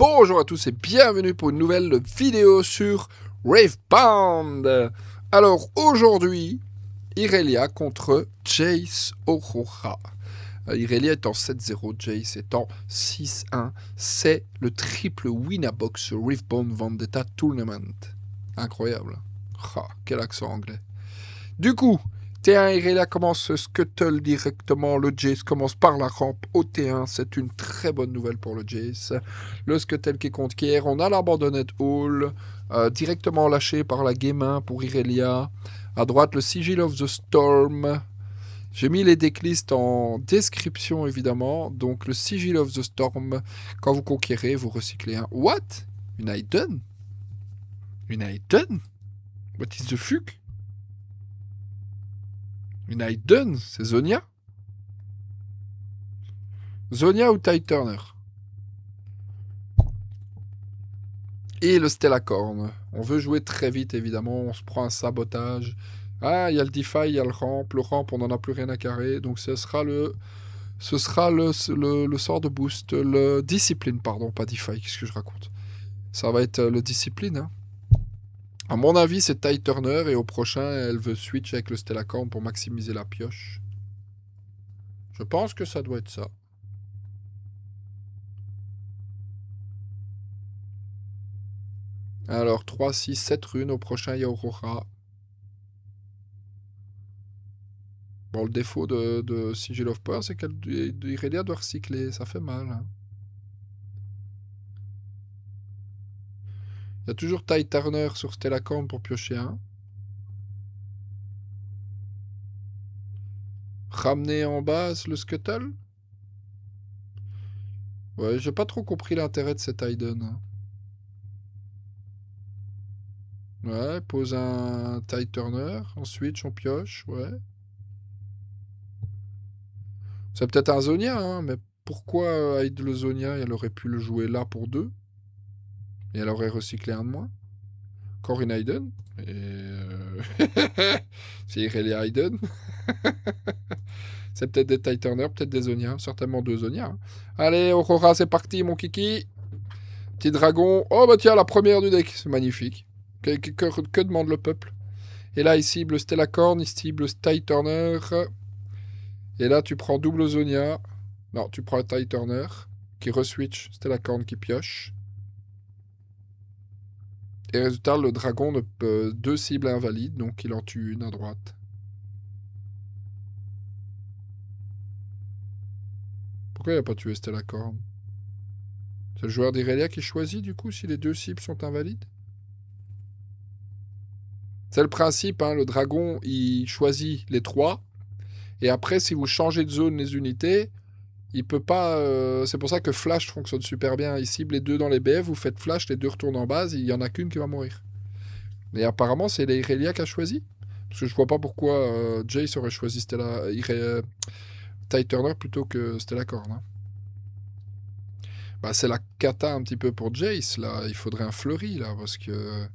Bonjour à tous et bienvenue pour une nouvelle vidéo sur Wravebound. Alors aujourd'hui, Irelia contre Jace Aurora. Irelia est en 7-0, Jace est en 6-1. C'est le triple win-a-box sur Wravebound Vendetta Tournament. Incroyable. Ah, quel accent anglais. Du coup, T1 Irelia commence Scuttle directement. Le Jace commence par la rampe au T1. C'est une très bonne nouvelle pour le Jace. Le Scuttle qui compte hier. On a l'Abandonned Hall. Directement lâché par la Game 1 pour Irelia. À droite, le Sigil of the Storm. J'ai mis les decklists en description évidemment. Donc le Sigil of the Storm, quand vous conquérez, vous recyclez un. What? Une Aiden? Une Aiden? What is the fuck? Une Aiden? C'est Zonia? Zonia ou Ty Turner? Et le Stellacorn. On veut jouer très vite, évidemment. On se prend un sabotage. Ah, il y a le Defy, il y a le ramp. Le ramp, on n'en a plus rien à carrer. Donc ce sera le sort de boost. Le Discipline, pardon, pas Defy. Qu'est-ce que je raconte? Ça va être le Discipline. Hein. À mon avis, c'est Ty Turner. Et au prochain, elle veut switch avec le Stellacorn pour maximiser la pioche. Je pense que ça doit être ça. Alors, 3, 6, 7 runes. Au prochain, il y a Aurora. Bon, le défaut de Sigil of Power, c'est qu'Irelia doit recycler. Ça fait mal. Hein. Il y a toujours Ty Turner sur Stellacorn pour piocher un. Ramener en base le Scuttle. Ouais, j'ai pas trop compris l'intérêt de cet Aiden. Hein. Ouais, pose un Ty Turner. Ensuite, on pioche. Ouais. C'est peut-être un Zonia, hein, mais pourquoi Aide le Zonia? Elle aurait pu le jouer là pour 2. Et elle aurait recyclé un de moins. Encore une Aiden. C'est Irelia Aiden. C'est peut-être des Ty Turner, peut-être des Zonia. Certainement 2 Zonia. Hein. Allez, Aurora, c'est parti, mon kiki. Petit dragon. Oh, bah tiens, la première du deck. C'est magnifique. Que demande le peuple? Et là, il cible Stellacorn, il cible Ty Turner. Et là, tu prends double Zonia. Non, tu prends Ty Turner qui reswitch Stellacorn qui pioche. Et résultat, le dragon ne peut 2 cibles invalides, donc il en tue une à droite. Pourquoi il n'a pas tué Stellacorn? C'est le joueur d'Irelia qui choisit, du coup, si les 2 cibles sont invalides? C'est le principe, hein, le dragon, il choisit les 3. Et après, si vous changez de zone les unités, il peut pas. C'est pour ça que Flash fonctionne super bien. Il cible les 2 dans les BF, vous faites Flash, les 2 retournent en base, il y en a qu'une qui va mourir. Et apparemment, c'est l'Irelia qui a choisi. Parce que je vois pas pourquoi Jace aurait choisi Ty Turner plutôt que Stellacorn. Hein. Bah, c'est la cata un petit peu pour Jace, là. Il faudrait un Fleury, là, parce que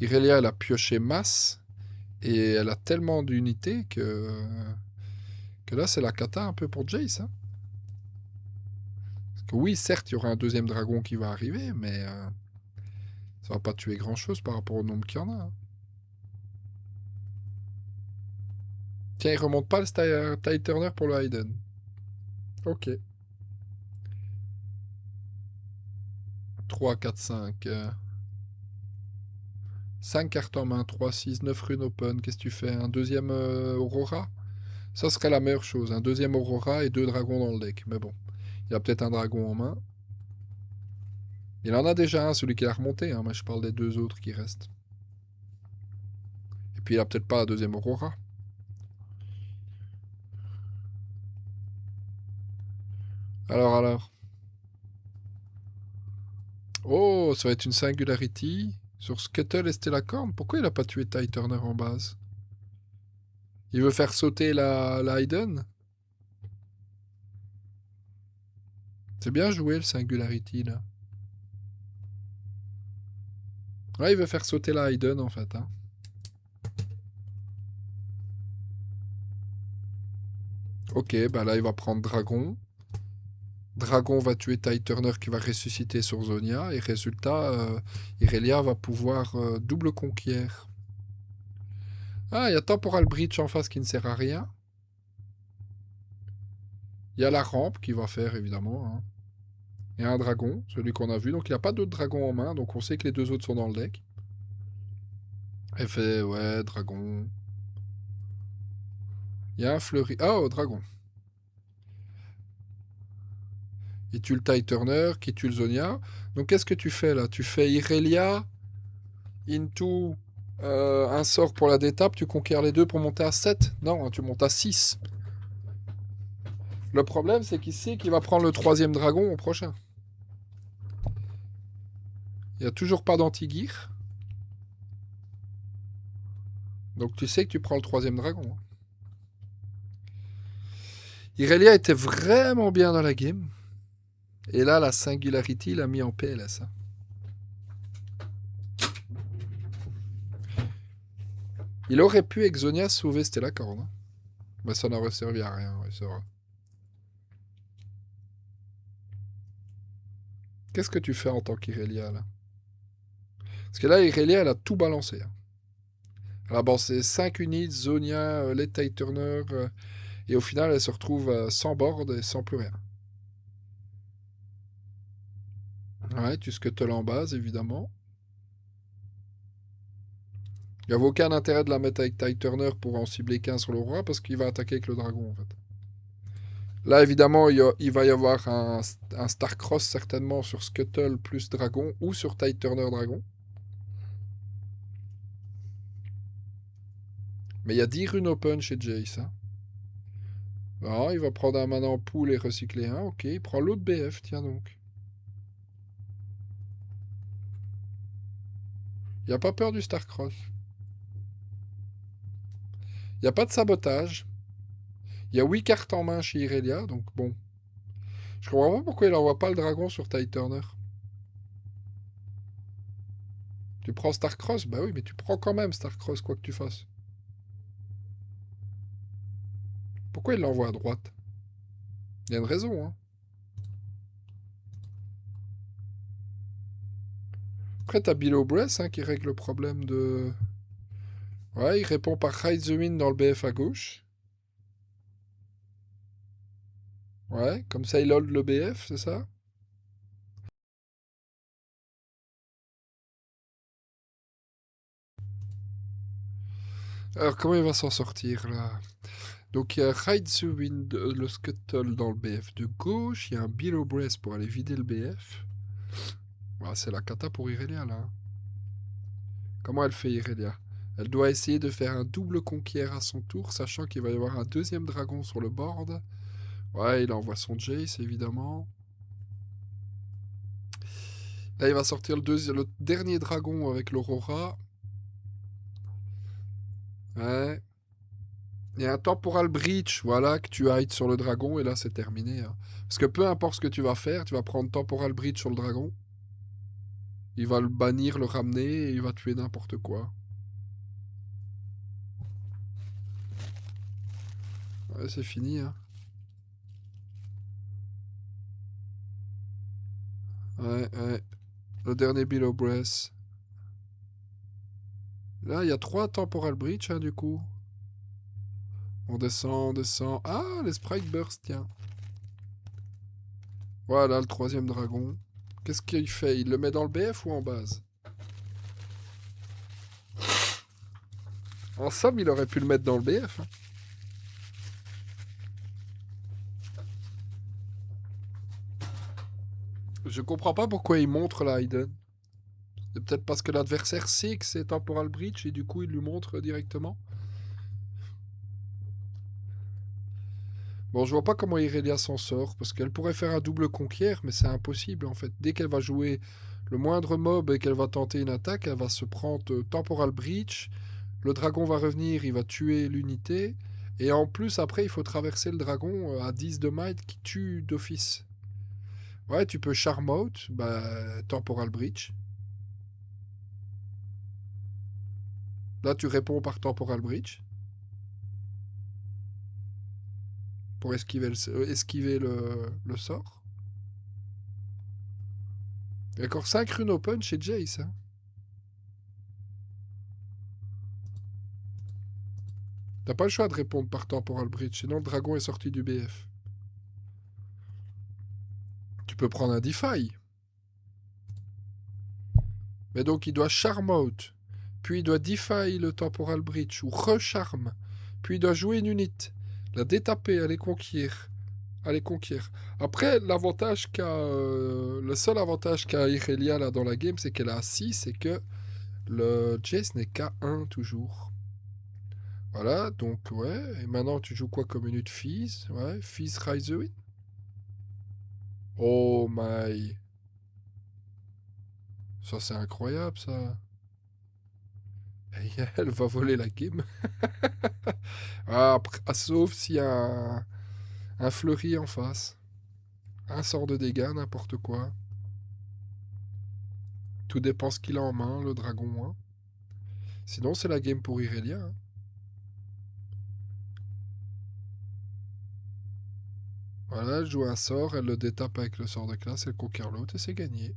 Irelia, elle a pioché masse, et elle a tellement d'unités que là, c'est la cata un peu pour Jace. Hein. Parce que oui, certes, il y aura un deuxième dragon qui va arriver, mais ça va pas tuer grand-chose par rapport au nombre qu'il y en a. Hein. Tiens, il remonte pas le Ty Turner pour le Hayden. Ok. 3, 4, 5. 5 cartes en main, 3, 6, 9 runes open. Qu'est-ce que tu fais? Un deuxième Aurora? Ça serait la meilleure chose. Un deuxième Aurora et 2 dragons dans le deck. Mais bon, il y a peut-être un dragon en main. Il en a déjà un, celui qui a remonté. Hein, mais je parle des 2 autres qui restent. Et puis il a peut-être pas la deuxième Aurora. Alors. Oh, ça va être une Singularity sur Scuttle et Stellacorn. Pourquoi il a pas tué Ty Turner en base? Il veut faire sauter la Hayden? C'est bien joué le Singularity là. Ouais, il veut faire sauter la Hayden en fait. Hein. Ok, bah là il va prendre Dragon. Dragon va tuer Tide Turner qui va ressusciter sur Zonia. Et résultat, Irelia va pouvoir double conquiert. Ah, il y a Temporal Breach en face qui ne sert à rien. Il y a la rampe qui va faire évidemment. Hein. Et un dragon, celui qu'on a vu. Donc il n'y a pas d'autres dragons en main. Donc on sait que les deux autres sont dans le deck. Elle fait, ouais, dragon. Il y a un fleuri. Oh, dragon. Il tue le Tide Turner, qui tue le Zonia. Donc qu'est-ce que tu fais là? Tu fais Irelia into un sort pour la détape. Tu conquiers les deux pour monter à 7. Non, hein, tu montes à 6. Le problème, c'est qu'il sait qu'il va prendre le troisième dragon au prochain. Il n'y a toujours pas d'anti-gear. Donc tu sais que tu prends le troisième dragon. Hein. Irelia était vraiment bien dans la game. Et là, la Singularity l'a mis en PLS. Hein. Il aurait pu Exonia sauver Stellacorn. Hein. Mais ça n'aurait servi à rien, ouais, c'est vrai. Qu'est-ce que tu fais en tant qu'Irelia, là? Parce que là, Irelia, elle a tout balancé. Hein. Elle a balancé 5 units, Zonia, les Tide Turner, et au final, elle se retrouve sans board et sans plus rien. Ouais, tu scuttle en base, évidemment. Il n'y a aucun intérêt de la mettre avec Tide Turner pour en cibler qu'un sur le roi, parce qu'il va attaquer avec le dragon, en fait. Là, évidemment, il va y avoir un Starcross, certainement, sur Scuttle plus dragon, ou sur Tide Turner dragon. Mais il y a 10 runes open chez Jace. Hein. Ah, il va prendre un mana en pool et recycler un. Ok, il prend l'autre BF, tiens donc. Il n'y a pas peur du Starcross. Il n'y a pas de sabotage. Il y a 8 cartes en main chez Irelia, donc bon. Je comprends pas pourquoi il n'envoie pas le dragon sur Tide Turner. Tu prends Starcross? Bah oui, mais tu prends quand même Starcross, quoi que tu fasses. Pourquoi il l'envoie à droite? Il y a une raison, hein. Après, t'as Below Breath hein, qui règle le problème de... Ouais, il répond par Ride the Wind dans le BF à gauche. Ouais, comme ça il hold le BF, c'est ça? Alors, comment il va s'en sortir, là? Donc, il y a Ride the Wind, le Scuttle dans le BF de gauche. Il y a un Below Breath pour aller vider le BF. Ouais, c'est la cata pour Irelia, là. Comment elle fait, Irelia? Elle doit essayer de faire un double conquiert à son tour, sachant qu'il va y avoir un deuxième dragon sur le board. Ouais, il envoie son Jace, évidemment. Là, il va sortir le dernier dragon avec l'Aurora. Ouais. Il y a un Temporal Breach, voilà, que tu hides sur le dragon, et là, c'est terminé. Hein. Parce que peu importe ce que tu vas faire, tu vas prendre Temporal Breach sur le dragon. Il va le bannir, le ramener, et il va tuer n'importe quoi. Ouais, c'est fini, hein. Ouais, ouais. Le dernier Below Breath. Là, il y a 3 Temporal Breach, hein, du coup. On descend, on descend. Ah, les Sprite Burst, tiens. Voilà, le troisième dragon. Qu'est-ce qu'il fait? Il le met dans le BF ou en base? En somme, il aurait pu le mettre dans le BF. Hein. Je comprends pas pourquoi il montre la Hayden. C'est peut-être parce que l'adversaire sait que c'est Temporal Breach et du coup il lui montre directement. Bon, je vois pas comment Irelia s'en sort, parce qu'elle pourrait faire un double conquiert, mais c'est impossible en fait. Dès qu'elle va jouer le moindre mob et qu'elle va tenter une attaque, elle va se prendre Temporal Breach, le dragon va revenir, il va tuer l'unité, et en plus après il faut traverser le dragon à 10 de might qui tue d'office. Ouais, tu peux Charm Out, bah, Temporal Breach. Là tu réponds par Temporal Breach, pour esquiver le sort. Il y a encore 5 runes open chez Jace. Hein. T'as pas le choix de répondre par Temporal Bridge, sinon le dragon est sorti du BF. Tu peux prendre un Defy. Mais donc il doit Charm Out. Puis il doit Defy le Temporal Bridge ou Recharm. Puis il doit jouer une unité. La détaper, aller conquérir. Aller conquérir. Après, l'avantage qu'a. Le seul avantage qu'a Irelia là dans la game, c'est qu'elle a 6 et que le Jace n'est qu'à 1 toujours. Voilà, donc ouais. Et maintenant, tu joues quoi comme unité Fizz? Ouais, Fizz Rise the Wind. Oh my. Ça, c'est incroyable, ça. Et elle va voler la game. Ah, sauf s'il y a un fleuri en face. Un sort de dégâts, n'importe quoi. Tout dépend ce qu'il a en main, le dragon. Hein. Sinon, c'est la game pour Irelia. Hein. Voilà, elle joue un sort, elle le détape avec le sort de classe, elle conquiert l'autre et c'est gagné.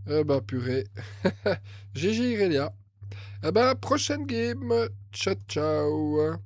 Eh bah purée. GG Irelia. Eh ben, prochaine game. Ciao, ciao.